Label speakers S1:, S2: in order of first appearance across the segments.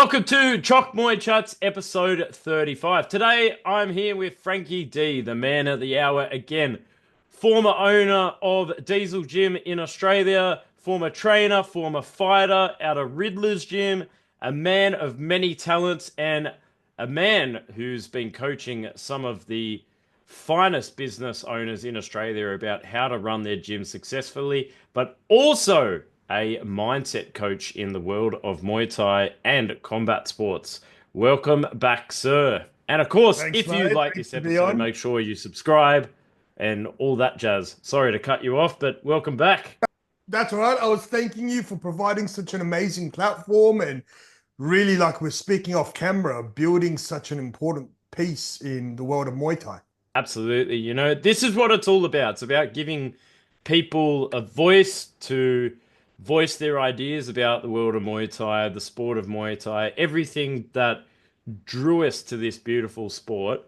S1: Welcome to Chok Muay Chats, episode 35. Today, I'm here with Frankie D, the man of the hour again. Former owner of Diesel Gym in Australia, former trainer, former fighter out of Riddler's Gym, a man of many talents, and a man who's been coaching some of the finest business owners in Australia about how to run their gym successfully, but also a mindset coach in the world of Muay Thai and combat sports. Welcome back, sir. And of course,
S2: Thanks,
S1: if you
S2: mate.
S1: like
S2: Thanks
S1: this
S2: to be
S1: episode,
S2: on.
S1: make sure you subscribe and all that jazz. Sorry to cut you off, but welcome back.
S2: That's all right. I was thanking you for providing such an amazing platform and really, like we're speaking off camera, building such an important piece in the world of Muay Thai.
S1: Absolutely. This is what it's all about. It's about giving people a voice to voice their ideas about the world of Muay Thai, the sport of Muay Thai, everything that drew us to this beautiful sport.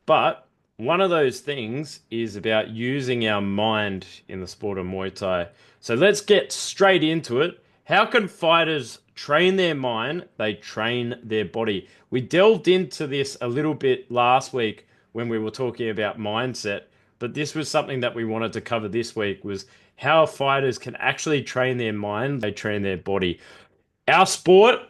S1: But one of those things is about using our mind in the sport of Muay Thai. So let's get straight into it. How can fighters train their mind? They train their body. We delved into this a little bit last week when we were talking about mindset, but this was something that we wanted to cover this week was how fighters can actually train their mind, they train their body. Our sport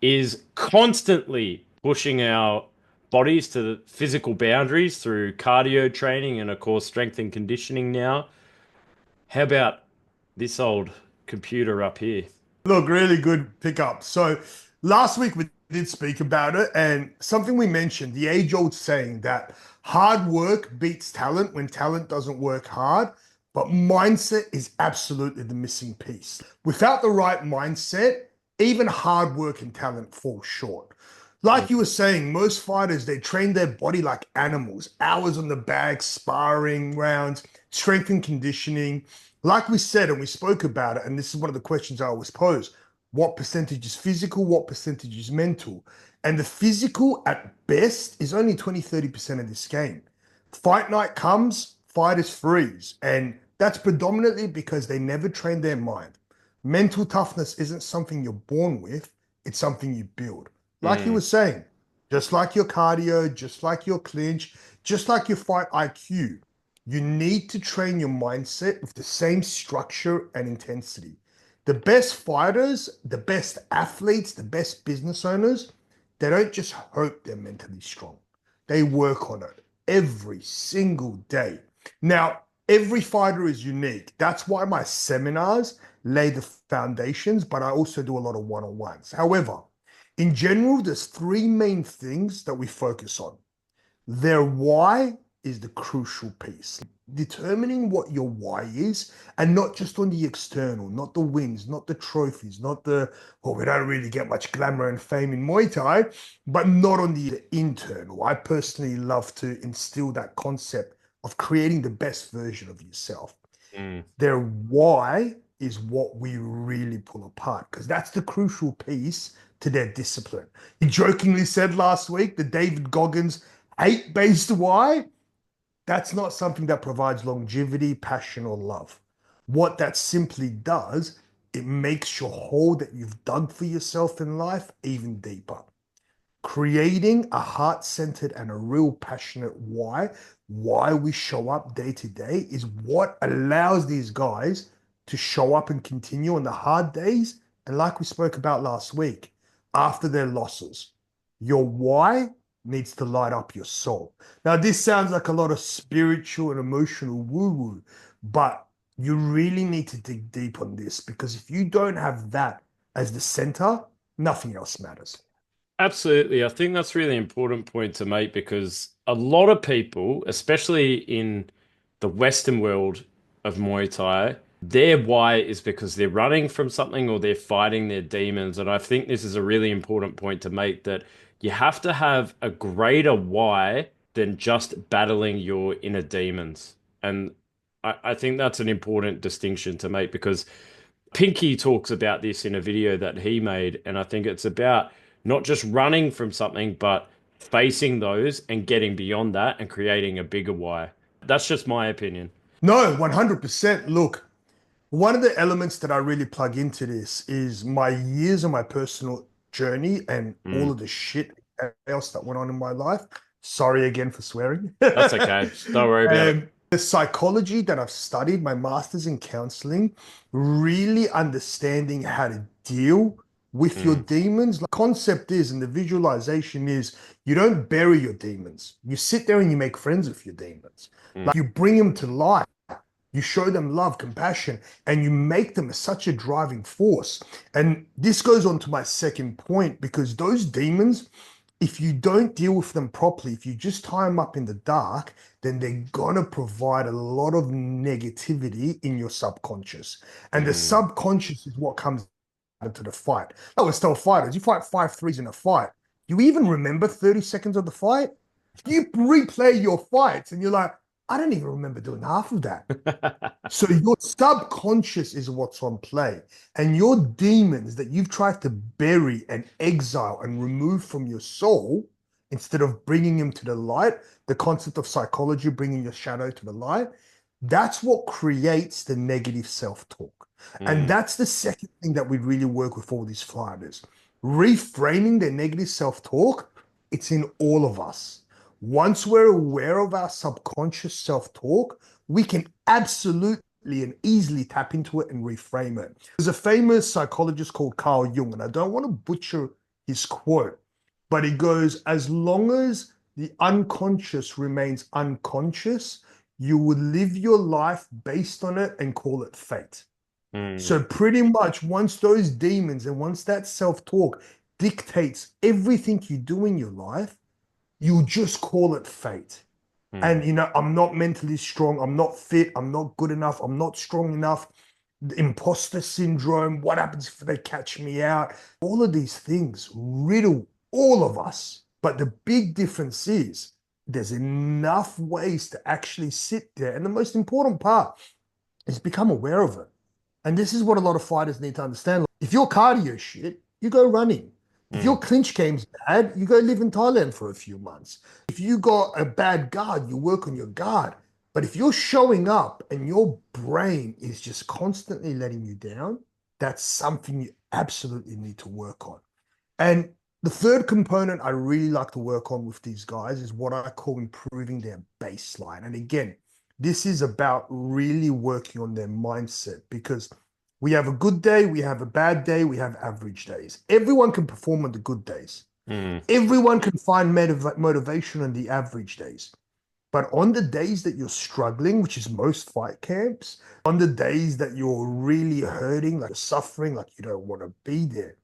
S1: is constantly pushing our bodies to the physical boundaries through cardio training and, of course, strength and conditioning now. How about this old computer up here?
S2: Look, really good pickup. So last week we did speak about it, and something we mentioned, the age-old saying that hard work beats talent when talent doesn't work hard, but mindset is absolutely the missing piece. Without the right mindset, even hard work and talent fall short. Like you were saying, most fighters, they train their body like animals, hours on the bag, sparring rounds, strength and conditioning. Like we said, and we spoke about it, and this is one of the questions I always pose. What percentage is physical? What percentage is mental? And the physical at best is only 20-30% of this game. Fight night comes, fighters freeze. And that's predominantly because they never train their mind. Mental toughness isn't something you're born with, it's something you build. Like you were
S1: Mm,
S2: saying, just like your cardio, just like your clinch, just like your fight IQ, you need to train your mindset with the same structure and intensity. The best fighters, the best athletes, the best business owners, they don't just hope they're mentally strong. They work on it every single day. Now, every fighter is unique. That's why my seminars lay the foundations, but I also do a lot of one-on-ones. However, in general, there's three main things that we focus on. Their why is the crucial piece. Determining what your why is, and not just on the external, not the wins, not the trophies, not the, well, we don't really get much glamour and fame in Muay Thai, but not on the internal. I personally love to instill that concept of creating the best version of yourself.
S1: mm.
S2: Their why is what we really pull apart because that's the crucial piece to their discipline. He jokingly said last week the David Goggins hate-based why, that's not something that provides longevity, passion, or love. What that simply does, it makes your hole that you've dug for yourself in life even deeper. Creating a heart-centered and a real passionate why we show up day to day is what allows these guys to show up and continue on the hard days. And like we spoke about last week, after their losses, your why needs to light up your soul. Now, this sounds like a lot of spiritual and emotional woo-woo, but you really need to dig deep on this because if you don't have that as the center, nothing else matters.
S1: Absolutely. I think that's a really important point to make because a lot of people, especially in the Western world of Muay Thai, their why is because they're running from something or they're fighting their demons. And I think this is a really important point to make that you have to have a greater why than just battling your inner demons. And I think that's an important distinction to make because Pinky talks about this in a video that he made, and I think it's about not just running from something, but facing those and getting beyond that and creating a bigger why. That's just my opinion.
S2: No, 100%. Look, one of the elements that I really plug into this is my years of my personal journey and all
S1: Mm.
S2: of the shit else that went on in my life. Sorry again for swearing.
S1: That's okay. Don't worry about it.
S2: The psychology that I've studied, my master's in counseling, really understanding how to deal with your
S1: Mm.
S2: demons. The concept is, and the visualization is, you don't bury your demons. You sit there and you make friends with your demons.
S1: Mm.
S2: Like you bring them to life. You show them love, compassion, and you make them such a driving force. And this goes on to my second point because those demons, if you don't deal with them properly, if you just tie them up in the dark, then they're gonna provide a lot of negativity in your subconscious. And the
S1: Mm.
S2: subconscious is what comes into the fight. I always tell fighters, you fight 5 threes in a fight. You even remember 30 seconds of the fight? You replay your fights and you're like, I don't even remember doing half of that. So your subconscious is what's on play, and your demons that you've tried to bury and exile and remove from your soul, instead of bringing them to the light, the concept of psychology, bringing your shadow to the light, that's what creates the negative self-talk. And
S1: Mm.
S2: that's the second thing that we really work with all these fighters. Reframing their negative self-talk, it's in all of us. Once we're aware of our subconscious self-talk, we can absolutely and easily tap into it and reframe it. There's a famous psychologist called Carl Jung, and I don't want to butcher his quote, but he goes, as long as the unconscious remains unconscious, you would live your life based on it and call it fate.
S1: Mm.
S2: So pretty much once those demons and once that self-talk dictates everything you do in your life, you just call it fate.
S1: Mm.
S2: And I'm not mentally strong, I'm not fit, I'm not good enough, I'm not strong enough. The imposter syndrome, what happens if they catch me out? All of these things riddle all of us. But the big difference is there's enough ways to actually sit there. And the most important part is become aware of it. And this is what a lot of fighters need to understand. If your cardio shit, you go running. If your
S1: Mm.
S2: clinch game's bad, you go live in Thailand for a few months. If you got a bad guard, you work on your guard. But if you're showing up and your brain is just constantly letting you down, that's something you absolutely need to work on. And the third component I really like to work on with these guys is what I call improving their baseline. And again, this is about really working on their mindset because we have a good day, we have a bad day, we have average days. Everyone can perform on the good days.
S1: Mm.
S2: Everyone can find motivation on the average days. But on the days that you're struggling, which is most fight camps, on the days that you're really hurting, like you're suffering, like you don't want to be there,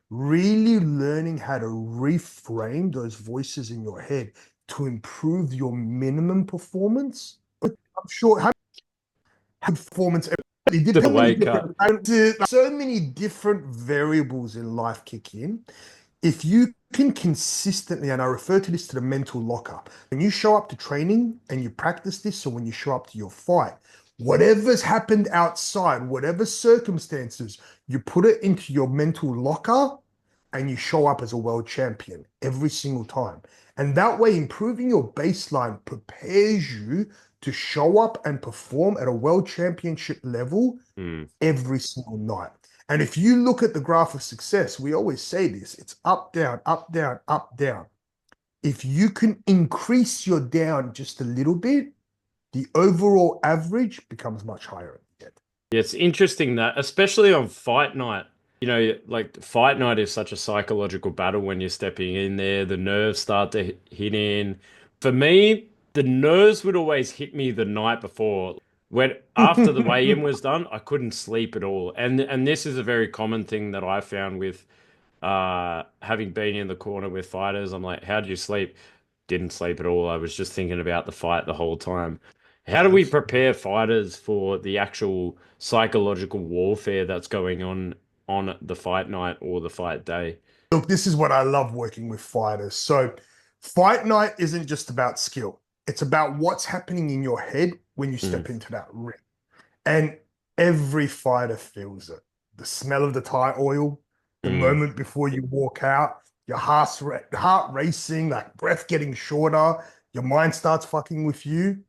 S2: really learning how to reframe those voices in your head to improve your minimum performance. I'm sure how performance it
S1: The
S2: depends many
S1: weight cut.
S2: different so many different variables in life kick in. If you can consistently, and I refer to this to the mental lockup, when you show up to training and you practice this, so when you show up to your fight, whatever's happened outside, whatever circumstances, you put it into your mental locker and you show up as a world champion every single time. And that way, improving your baseline prepares you to show up and perform at a world championship level
S1: Mm.
S2: every single night. And if you look at the graph of success, we always say this, it's up, down, up, down, up, down. If you can increase your down just a little bit, the overall average becomes much higher at the end.
S1: Yeah, it's interesting that, especially on fight night, like fight night is such a psychological battle when you're stepping in there. The nerves start to hit in. For me, the nerves would always hit me the night before. When after the weigh-in was done, I couldn't sleep at all. And this is a very common thing that I found with having been in the corner with fighters. I'm like, how did you sleep? Didn't sleep at all. I was just thinking about the fight the whole time. How do we
S2: Absolutely.
S1: prepare fighters for the actual psychological warfare that's going on the fight night or the fight day?
S2: Look, this is what I love working with fighters. So, fight night isn't just about skill, it's about what's happening in your head when you
S1: Mm.
S2: step into that ring. And every fighter feels it. The smell of the Thai oil, the
S1: Mm.
S2: moment before you walk out, your heart racing, like breath getting shorter, your mind starts fucking with you.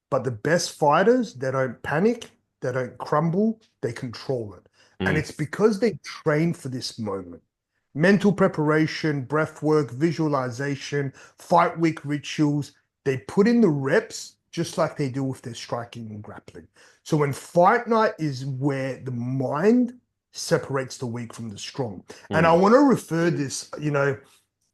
S2: But the best fighters, they don't panic, they don't crumble, they control it. And
S1: Mm.
S2: it's because they train for this moment. Mental preparation, breath work, visualization, fight week rituals. They put in the reps just like they do with their striking and grappling. So when fight night is where the mind separates the weak from the strong. And I
S1: Mm,
S2: want to refer this,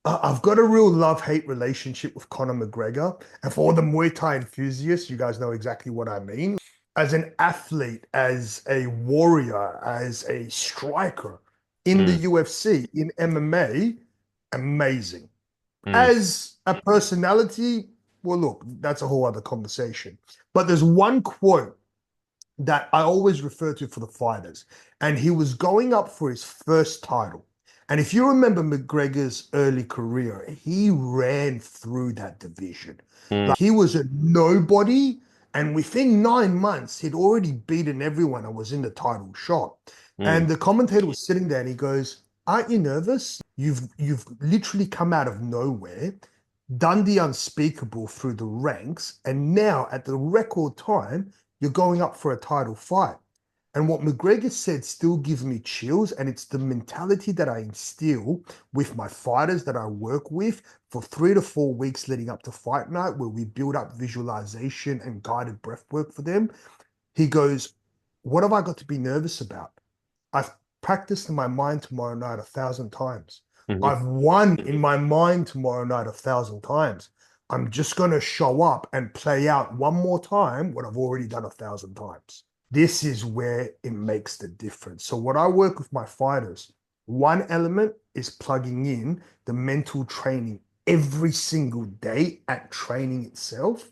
S2: I've got a real love-hate relationship with Conor McGregor. And for all the Muay Thai enthusiasts, you guys know exactly what I mean. As an athlete, as a warrior, as a striker in the
S1: mm,
S2: UFC, in MMA, amazing.
S1: mm,
S2: As a personality, well, look, that's a whole other conversation. But there's one quote that I always refer to for the fighters. And he was going up for his first title. And if you remember McGregor's early career, he ran through that division.
S1: mm,
S2: Like he was a nobody. And within 9 months, he'd already beaten everyone and was in the title shot.
S1: mm,
S2: And the commentator was sitting there and he goes, "Aren't you nervous? You've literally come out of nowhere, done the unspeakable through the ranks, and now at the record time, you're going up for a title fight." And what McGregor said still gives me chills. And it's the mentality that I instill with my fighters that I work with for 3 to 4 weeks leading up to fight night, where we build up visualization and guided breath work for them. He goes, "What have I got to be nervous about? I've practiced in my mind tomorrow night 1,000 times.
S1: mhm.
S2: I've won in my mind tomorrow night 1,000 times. I'm just going to show up and play out one more time what I've already done 1,000 times." This is where it makes the difference. So, what I work with my fighters, one element is plugging in the mental training every single day at training itself.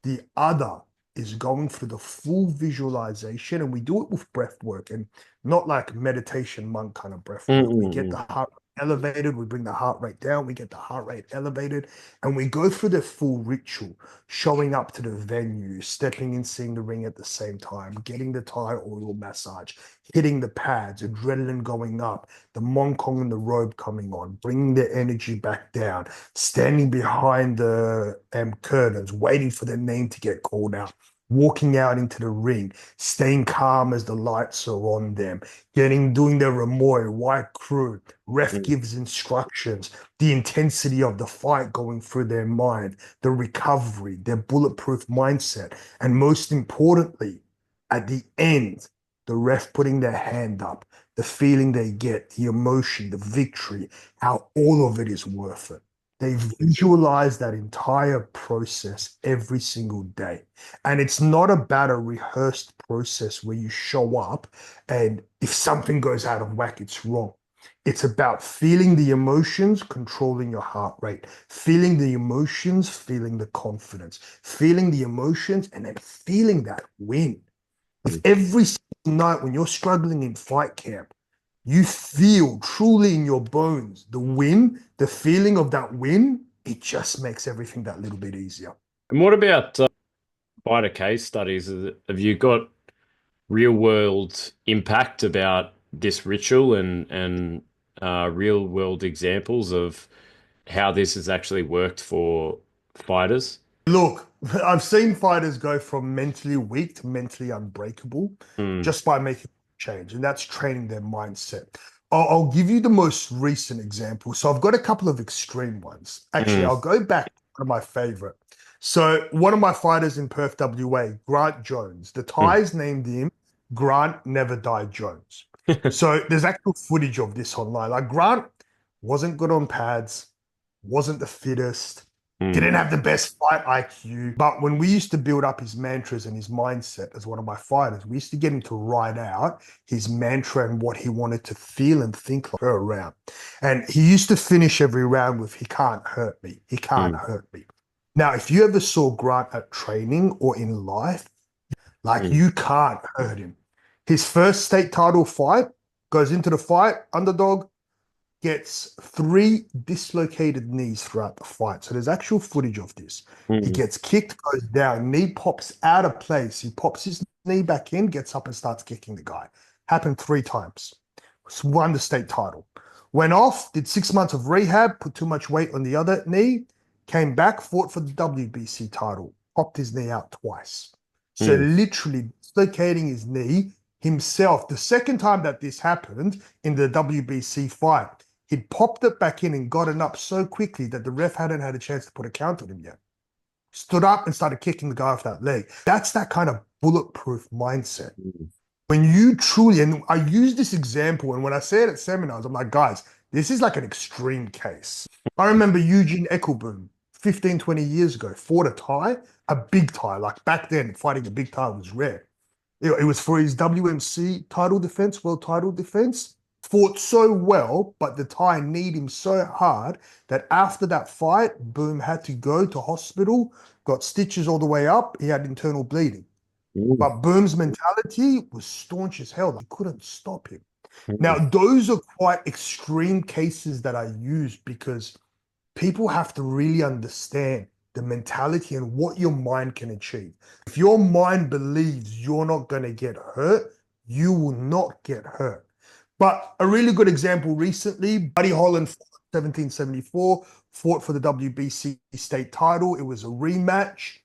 S2: The other is going through the full visualization, and we do it with breath work and not like meditation monk kind of breath
S1: Mm,
S2: work. We
S1: mm,
S2: get the
S1: mm.
S2: heart elevated, we bring the heart rate down, we get the heart rate elevated, and we go through the full ritual, showing up to the venue, stepping in, seeing the ring at the same time, getting the Thai oil massage, hitting the pads, adrenaline going up, the Mongkong and the robe coming on, bringing the energy back down, standing behind the curtains, waiting for their name to get called out, walking out into the ring, staying calm as the lights are on them, doing their Ramoy, white crew, ref
S1: Mm.
S2: gives instructions, the intensity of the fight going through their mind, the recovery, their bulletproof mindset, and most importantly, at the end, the ref putting their hand up, the feeling they get, the emotion, the victory, how all of it is worth it. They visualize that entire process every single day. And it's not about a rehearsed process where you show up and if something goes out of whack, it's wrong. It's about feeling the emotions, controlling your heart rate, feeling the emotions, feeling the confidence, feeling the emotions, and then feeling that win. If every single night when you're struggling in fight camp, you feel truly in your bones the win, the feeling of that win, it just makes everything that little bit easier.
S1: And what about fighter case studies? Have you got real world impact about this ritual and real world examples of how this has actually worked for fighters?
S2: Look, I've seen fighters go from mentally weak to mentally unbreakable
S1: Mm,
S2: just by making change, and that's training their mindset. I'll give you the most recent example. So I've got a couple of extreme ones. Actually,
S1: mm,
S2: I'll go back to one of my favorite. So one of my fighters in Perth, WA, Grant Jones. The
S1: mm,
S2: Thais named him Grant Never Die Jones. So there's actual footage of this online. Like Grant wasn't good on pads, wasn't the fittest,
S1: mm,
S2: didn't have the best fight IQ. But when we used to build up his mantras and his mindset as one of my fighters, we used to get him to write out his mantra and what he wanted to feel and think like per round. And he used to finish every round with, "He can't hurt me. He can't
S1: mm,
S2: hurt me." Now, if you ever saw Grant at training or in life, like
S1: mm,
S2: you can't hurt him. His first state title fight goes into the fight, underdog, gets three dislocated knees throughout the fight. So there's actual footage of this. He
S1: mm,
S2: gets kicked, goes down, knee pops out of place. He pops his knee back in, gets up and starts kicking the guy. Happened 3 times. Won the state title. Went off, did 6 months of rehab, put too much weight on the other knee, came back, fought for the WBC title, popped his knee out twice. So
S1: mm,
S2: literally dislocating his knee himself. The second time that this happened in the WBC fight, He'd popped it back in and gotten up so quickly that the ref hadn't had a chance to put a count on him yet. Stood up and started kicking the guy off that leg. That's that kind of bulletproof mindset.
S1: Mm.
S2: When you truly, and I use this example, and when I say it at seminars, I'm like, guys, this is like an extreme case. I remember Eugene Eckelboom 15, 20 years ago fought a Thai, a big Thai. Like back then, fighting a big Thai was rare. It was for his WMC title defense, world title defense. Fought so well, but the Thai kneed him so hard that after that fight, Boom had to go to hospital, got stitches all the way up. He had internal bleeding.
S1: Mm.
S2: But Boom's mentality was staunch as hell. They couldn't stop him. Now,
S1: Mm.
S2: those are quite extreme cases that I use because people have to really understand the mentality and what your mind can achieve. If your mind believes you're not going to get hurt, you will not get hurt. But a really good example recently, Buddy Holland, 1774, fought for the WBC state title. It was a rematch.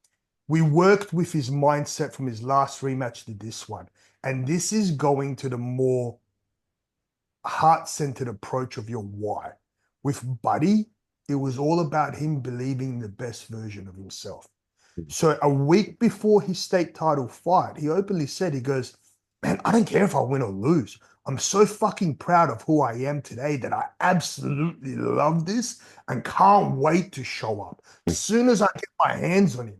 S2: We worked with his mindset from his last rematch to this one. And this is going to the more heart-centered approach of your why. With Buddy, it was all about him believing the best version of himself. So a week before his state title fight, he openly said, he goes, man, I don't care if I win or lose. I'm so fucking proud of who I am today that I absolutely love this and can't wait to show up. As soon as I get my hands on him,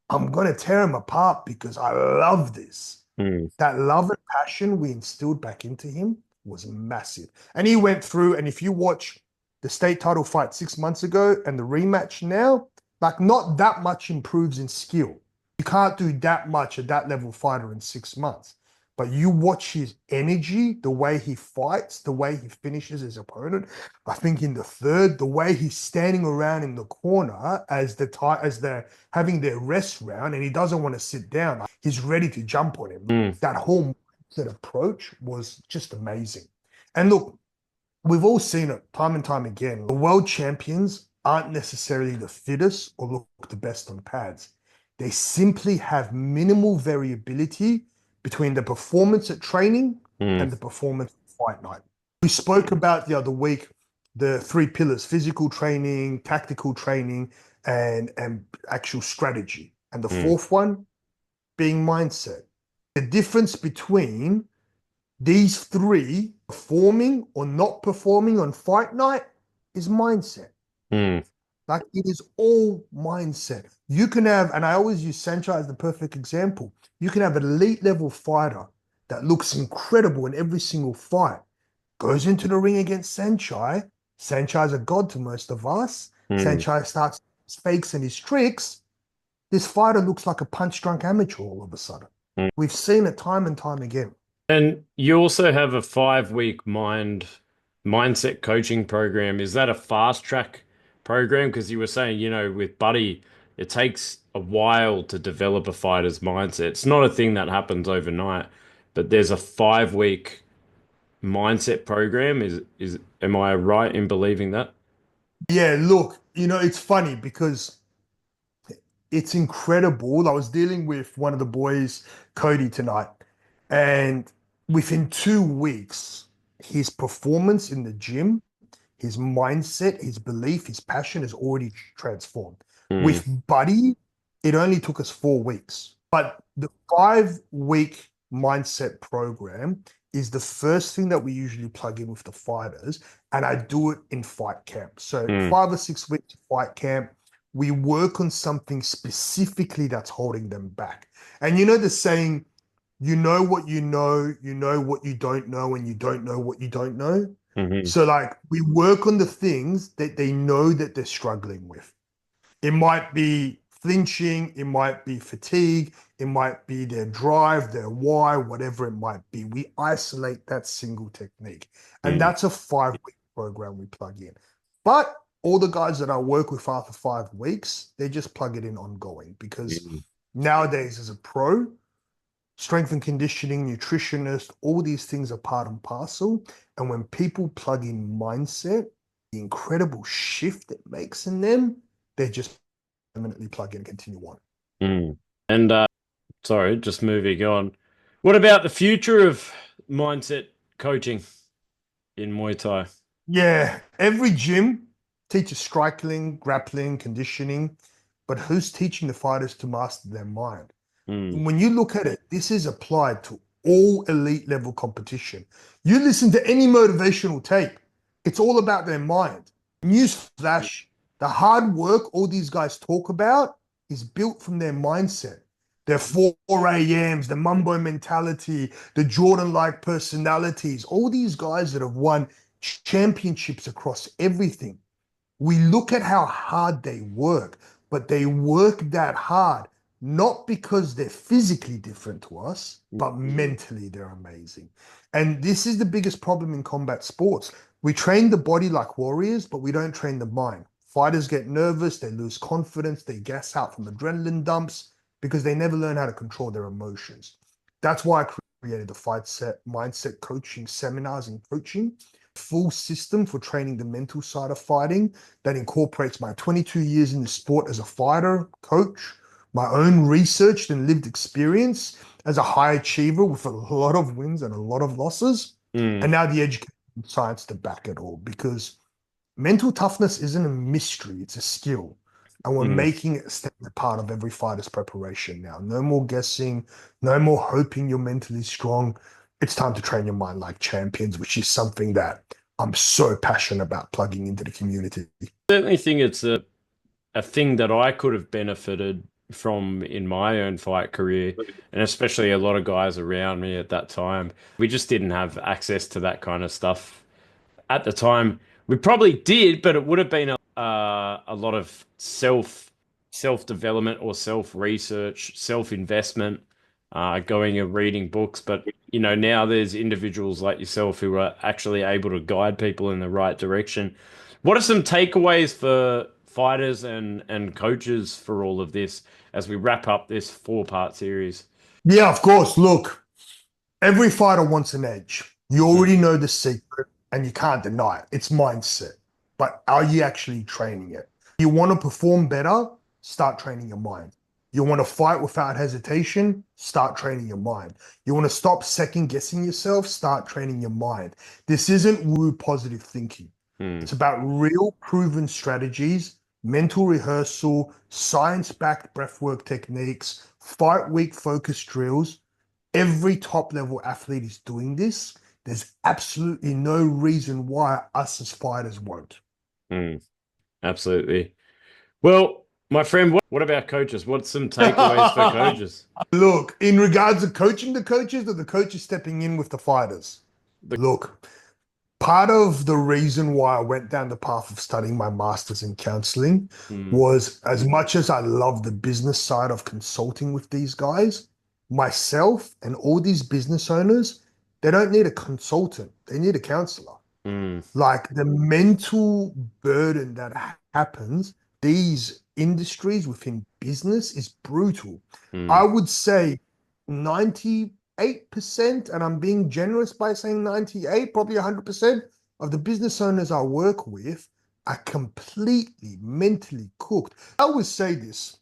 S2: I'm going to tear him apart because I love this.
S1: Mm.
S2: That love and passion we instilled back into him was massive. And he went through, and if you watch the state title fight 6 months ago and the rematch now, like not that much improves in skill. You can't do that much at that level fighter in 6 months. But you watch his energy, the way he fights, the way he finishes his opponent. I think in the third, the way he's standing around in the corner as they're having their rest round, and he doesn't want to sit down. He's ready to jump on him.
S1: Mm.
S2: That whole mindset approach was just amazing. And look, we've all seen it time and time again. The world champions aren't necessarily the fittest or look the best on pads. They simply have minimal variability between the performance at training
S1: Mm.
S2: and the performance at fight night. We spoke about the other week the three pillars: physical training, tactical training, and actual strategy. And the
S1: Mm.
S2: fourth one being mindset. The difference between these three, performing or not performing on fight night, is mindset.
S1: Mm.
S2: Like it is all mindset. You can have, and I always use Sanchai as the perfect example. You can have an elite level fighter that looks incredible in every single fight, goes into the ring against Sanchai. Sanchai's a god to most of us.
S1: Mm.
S2: Sanchai starts his fakes and his tricks. This fighter looks like a punch drunk amateur all of a sudden.
S1: Mm.
S2: We've seen it time and time again.
S1: And you also have a 5 week mindset coaching program. Is that a fast track program? Because you were saying, with Buddy, it takes a while to develop a fighter's mindset. It's not a thing that happens overnight, but there's a 5 week mindset program. Is am I right in believing that?
S2: Yeah, look, it's funny because it's incredible. I was dealing with one of the boys, Cody, tonight, and within 2 weeks, his performance in the gym, his mindset, his belief, his passion has already transformed.
S1: Mm.
S2: With Buddy, it only took us 4 weeks. But the 5 week mindset program is the first thing that we usually plug in with the fighters, and I do it in fight camp. So
S1: Mm.
S2: 5 or 6 weeks fight camp, we work on something specifically that's holding them back. And you know the saying, you know what you don't know, and you don't know what you don't know.
S1: Hmm.
S2: So like we work on the things that they know that they're struggling with. It might be flinching, it might be fatigue, it might be their drive, their why, whatever it might be. We isolate that single technique. And
S1: Mm.
S2: that's a 5 week program we plug in. But all the guys that I work with after 5 weeks, they just plug it in ongoing because
S1: Mm.
S2: nowadays as a pro, strength and conditioning, nutritionist, all these things are part and parcel. And when people plug in mindset, the incredible shift it makes in them, they just permanently plug in and continue on.
S1: Mm. And sorry, just moving on. What about the future of mindset coaching in Muay Thai?
S2: Yeah, every gym teaches striking, grappling, conditioning, but who's teaching the fighters to master their mind?
S1: Mm,
S2: When you look at it, this is applied to all elite level competition. You listen to any motivational tape, it's all about their mind. Newsflash, the hard work all these guys talk about is built from their mindset. Their 4 a.m.s, the Mumbo mentality, the Jordan like personalities, all these guys that have won championships across everything. We look at how hard they work, but they work that hard not because they're physically different to us, but
S1: mm,
S2: mentally they're amazing. And this is the biggest problem in combat sports. We train the body like warriors, but we don't train the mind. Fighters get nervous, they lose confidence, they gas out from adrenaline dumps because they never learn how to control their emotions. That's why I created the fight set mindset coaching seminars and coaching, full system for training the mental side of fighting that incorporates my 22 years in the sport as a fighter, coach, my own research and lived experience as a high achiever with a lot of wins and a lot of losses, and
S1: mm,
S2: now the education science to back it all. Because mental toughness isn't a mystery, it's a skill. And we're
S1: mm.
S2: making it a standard part of every fighter's preparation now. No more guessing, no more hoping you're mentally strong. It's time to train your mind like champions, which is something that I'm so passionate about plugging into the community.
S1: Certainly think it's a thing that I could have benefited from in my own fight career, and especially a lot of guys around me at that time. We just didn't have access to that kind of stuff at the time. We probably did, but it would have been a lot of self development or self research, self investment, going and reading books. But now there's individuals like yourself who are actually able to guide people in the right direction. What are some takeaways for fighters and coaches for all of this as we wrap up this 4-part series?
S2: Yeah, of course. Look, every fighter wants an edge. You already
S1: Mm,
S2: know the secret and you can't deny it. It's mindset. But are you actually training it? You want to perform better? Start training your mind. You want to fight without hesitation? Start training your mind. You want to stop second guessing yourself? Start training your mind. This isn't woo positive thinking.
S1: mm,
S2: It's about real proven strategies, mental rehearsal, science backed breathwork techniques, fight week focus drills. Every top level athlete is doing this. There's absolutely no reason why us as fighters won't.
S1: mm, absolutely. Well, my friend, what about coaches? What's some takeaways for coaches?
S2: Look, in regards to coaching the coaches or the coaches stepping in with the fighters,
S1: The
S2: look, part of the reason why I went down the path of studying my master's in counseling
S1: mm,
S2: was as much as I love the business side of consulting with these guys, myself and all these business owners, they don't need a consultant, they need a counselor.
S1: mm,
S2: Like the mental burden that happens, these industries within business is brutal. I
S1: mm,
S2: would say 98%, and I'm being generous by saying 98, probably 100% of the business owners I work with are completely mentally cooked. I always say this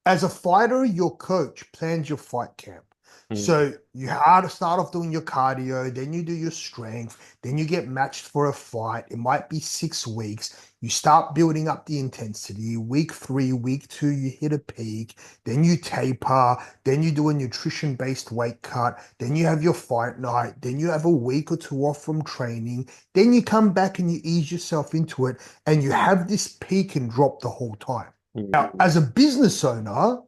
S2: as a fighter, your coach plans your fight camp.
S1: mm,
S2: So you have to start off doing your cardio, then you do your strength, then you get matched for a fight. It might be 6 weeks. You start building up the intensity. Week 3, week 2, you hit a peak. Then you taper. Then you do a nutrition based weight cut. Then you have your fight night. Then you have a week or two off from training. Then you come back and you ease yourself into it. And you have this peak and drop the whole time. Now,
S1: mm,
S2: as a business owner,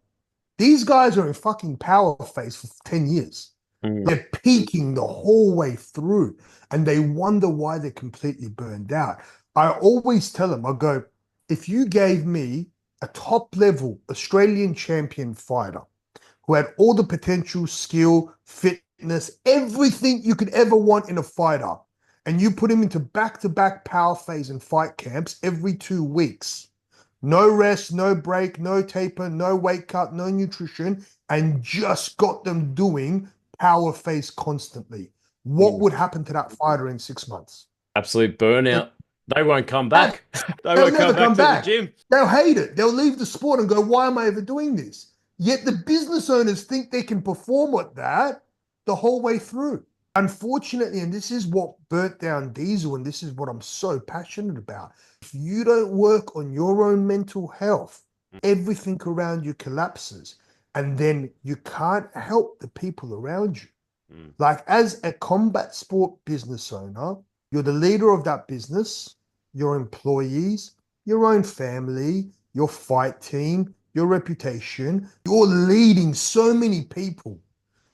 S2: these guys are in fucking power phase for 10 years.
S1: mm,
S2: They're peaking the whole way through and they wonder why they're completely burned out. I always tell them, I go, if you gave me a top level Australian champion fighter who had all the potential, skill, fitness, everything you could ever want in a fighter, and you put him into back to back power phase and fight camps every 2 weeks, no rest, no break, no taper, no weight cut, no nutrition, and just got them doing power phase constantly. What
S1: mm.
S2: would happen to that fighter in 6 months?
S1: Absolute
S2: They
S1: burnout. They won't come
S2: back.
S1: back. They
S2: They'll
S1: won't
S2: never
S1: come back
S2: come
S1: to the
S2: back.
S1: gym.
S2: They'll hate it. They'll leave the sport and go, why am I ever doing this? Yet the business owners think they can perform at that the whole way through. Unfortunately, and this is what burnt down Diesel, and this is what I'm so passionate about. If you don't work on your own mental health, everything around you collapses, and then you can't help the people around you.
S1: Mm,
S2: Like, as a combat sport business owner, you're the leader of that business, your employees, your own family, your fight team, your reputation. You're leading so many people.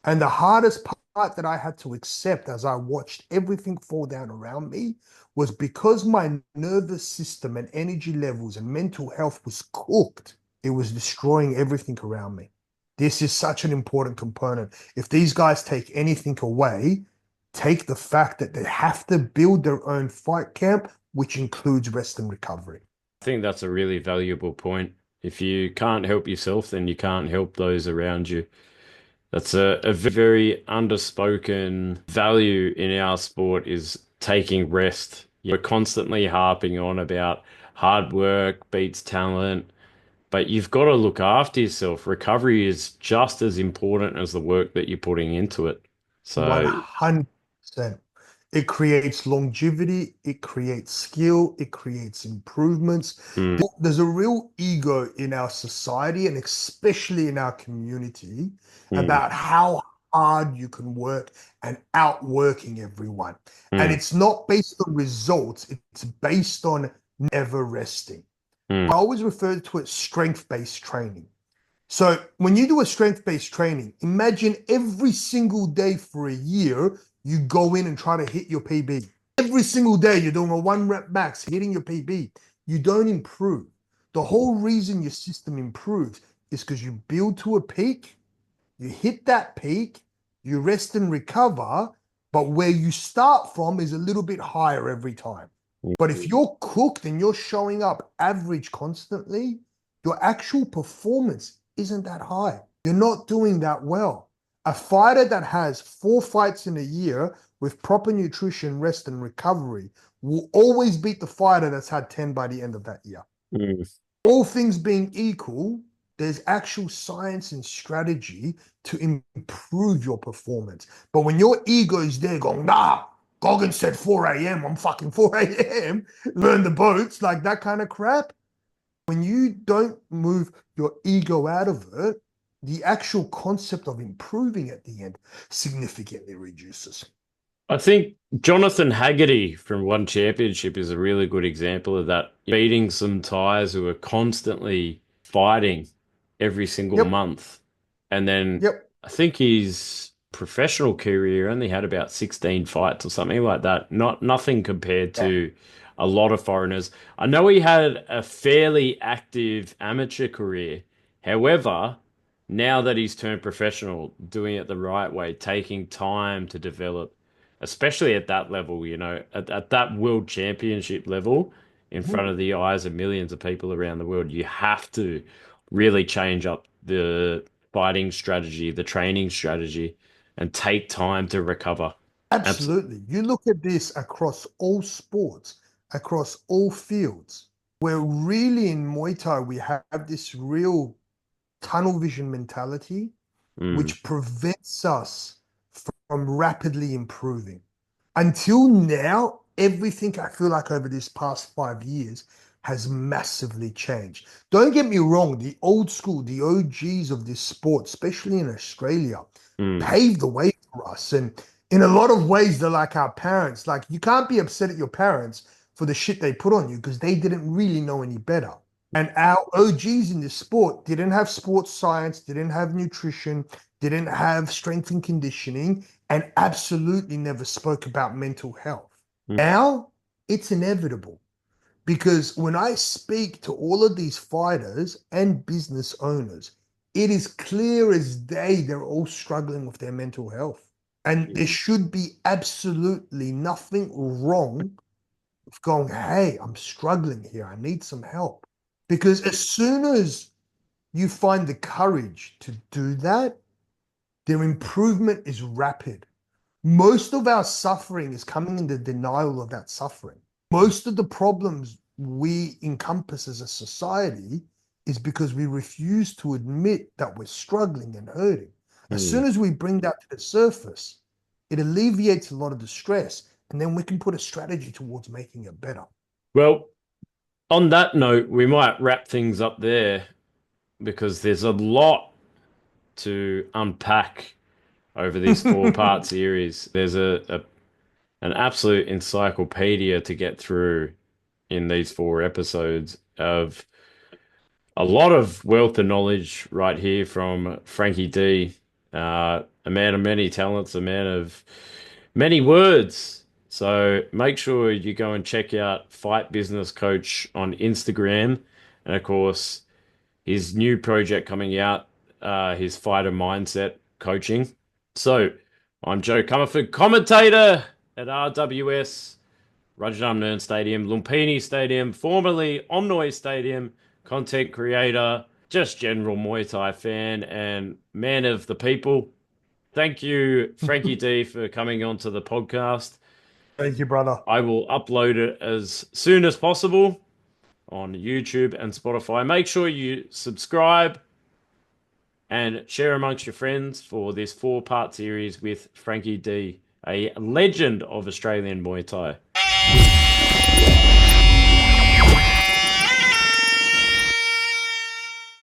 S2: And the hardest part that I had to accept as I watched everything fall down around me was because my nervous system and energy levels and mental health was cooked, it was destroying everything around me. This is such an important component. If these guys take anything away, take the fact that they have to build their own fight camp, which includes rest and recovery.
S1: I think that's a really valuable point. If you can't help yourself, then you can't help those around you. That's a very underspoken value in our sport is taking rest. We're constantly harping on about hard work beats talent, but you've got to look after yourself. Recovery is just as important as the work that you're putting into it. So,
S2: 100%. It creates longevity, it creates skill, it creates improvements.
S1: mm,
S2: There's a real ego in our society and especially in our community
S1: mm,
S2: about how hard you can work and outworking everyone. And
S1: mm,
S2: it's not based on results, it's based on never resting.
S1: mm,
S2: I always refer to it strength-based training. So when you do a strength-based training, imagine every single day for a year, you go in and try to hit your PB. Every single day you're doing a 1 rep max, hitting your PB. You don't improve. The whole reason your system improves is because you build to a peak, you hit that peak, you rest and recover, but where you start from is a little bit higher every time. But if you're cooked and you're showing up average constantly, your actual performance isn't that high. You're not doing that well. A fighter that has 4 fights in a year with proper nutrition, rest, and recovery will always beat the fighter that's had 10 by the end of that year.
S1: mm.
S2: All things being equal, there's actual science and strategy to improve your performance. But when your ego is there going, nah, Goggins said 4 a.m., I'm fucking 4 a.m., learn the boats, like that kind of crap. When you don't move your ego out of it, the actual concept of improving at the end significantly reduces.
S1: I think Jonathan Haggerty from One Championship is a really good example of that. Beating some Thais who are constantly fighting every single
S2: Yep,
S1: month. And then
S2: yep,
S1: I think his professional career only had about 16 fights or something like that. Nothing compared
S2: yeah.
S1: to a lot of foreigners. I know he had a fairly active amateur career. However, now that he's turned professional, doing it the right way, taking time to develop especially at that level, at that world championship level, in
S2: Mhm.
S1: front of the eyes of millions of people around the world, you have to really change up the fighting strategy, the training strategy, and take time to recover. Abs
S2: Absolutely. You look at this across all sports, across all fields, where really in Muay Thai we have this real tunnel vision mentality,
S1: mm,
S2: which prevents us from rapidly improving. Until now, everything I feel like over this past 5 years has massively changed. Don't get me wrong, the old school, the OGs of this sport, especially in Australia,
S1: mm,
S2: paved the way for us. And in a lot of ways, they're like our parents. Like, you can't be upset at your parents for the shit they put on you because they didn't really know any better. And our OGs in this sport didn't have sports science, didn't have nutrition, didn't have strength and conditioning, and absolutely never spoke about mental health.
S1: mm,
S2: Now it's inevitable because when I speak to all of these fighters and business owners, it is clear as day they're all struggling with their mental health. And there
S1: mm,
S2: should be absolutely nothing wrong with going, hey, I'm struggling here. I need some help. Because as soon as you find the courage to do that, their improvement is rapid. Most of our suffering is coming in the denial of that suffering. Most of the problems we encompass as a society is because we refuse to admit that we're struggling and hurting. As
S1: mm.
S2: soon as we bring that to the surface, It alleviates a lot of the stress, and then we can put a strategy towards making it better.
S1: Well, on that note, we might wrap things up there because there's a lot to unpack over this four-part series. There's an absolute encyclopedia to get through in these 4 episodes of a lot of wealth of knowledge right here from Frankie D, a man of many talents, a man of many words. So make sure you go and check out Fight Business Coach on Instagram. And of course, his new project coming out, his fighter mindset coaching. So I'm Joe Comerford, commentator at RWS, Rajadamnern Stadium, Lumpini Stadium, formerly Omnoy Stadium, content creator, just general Muay Thai fan and man of the people. Thank you, Frankie D, for coming onto the podcast.
S2: Thank you, brother.
S1: I will upload it as soon as possible on YouTube and Spotify. Make sure you subscribe and share amongst your friends for this 4-part series with Frankie D, a legend of Australian Muay Thai.